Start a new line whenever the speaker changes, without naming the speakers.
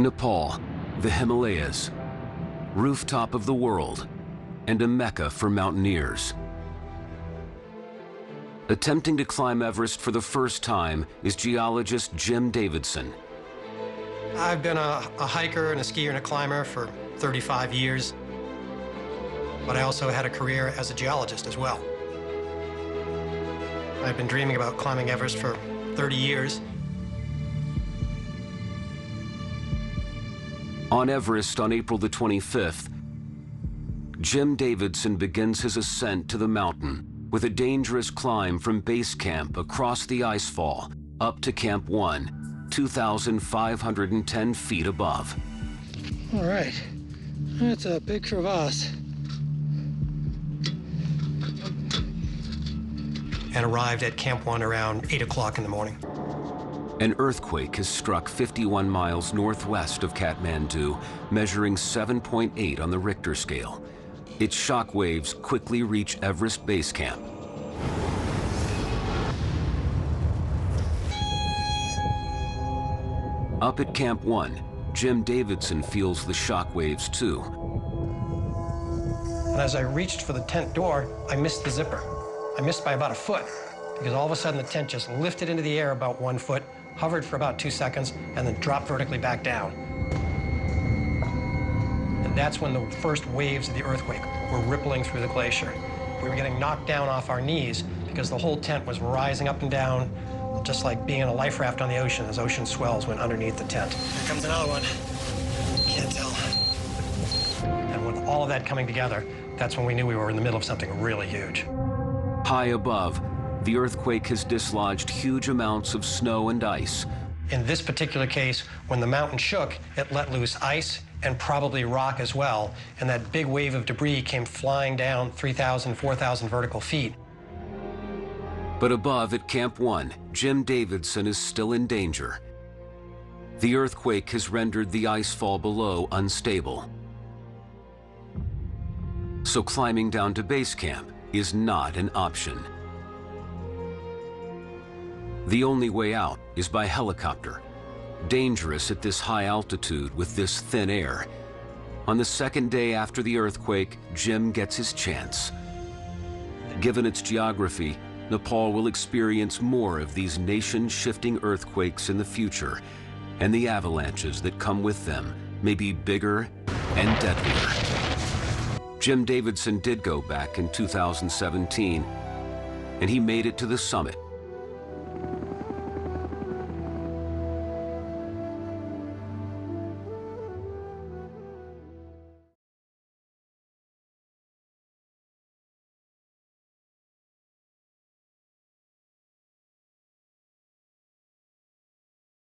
Nepal, the Himalayas, rooftop of the world, and a mecca for mountaineers. Attempting to climb Everest for the first time is geologist Jim Davidson.
I've been a hiker and a skier and a climber for 35 years, but I also had a career as a geologist as well. I've been dreaming about climbing Everest for 30 years.
On Everest on April the 25th, Jim Davidson begins his ascent to the mountain with a dangerous climb from base camp across the icefall up to Camp 1, 2,510 feet above.
All right, that's a big crevasse. And arrived at Camp 1 around 8 o'clock in the morning.
An earthquake has struck 51 miles northwest of Kathmandu, measuring 7.8 on the Richter scale. Its shock waves quickly reach Everest Base Camp. Up at Camp 1, Jim Davidson feels the shock waves too.
And as I reached for the tent door, I missed the zipper. I missed by about a foot, because all of a sudden the tent just lifted into the air about 1 foot, hovered for about 2 seconds, and then dropped vertically back down. And that's when the first waves of the earthquake were rippling through the glacier. We were getting knocked down off our knees because the whole tent was rising up and down, just like being in a life raft on the ocean as ocean swells went underneath the tent. Here comes another one. Can't tell. And with all of that coming together, that's when we knew we were in the middle of something really huge.
High above, the earthquake has dislodged huge amounts of snow and ice.
In this particular case, when the mountain shook, it let loose ice and probably rock as well, and that big wave of debris came flying down 3,000, 4,000 vertical feet.
But above at Camp 1, Jim Davidson is still in danger. The earthquake has rendered the icefall below unstable. So climbing down to base camp is not an option. The only way out is by helicopter, dangerous at this high altitude with this thin air. On the second day after the earthquake, Jim gets his chance. Given its geography, Nepal will experience more of these nation-shifting earthquakes in the future, and the avalanches that come with them may be bigger and deadlier. Jim Davidson did go back in 2017, and he made it to the summit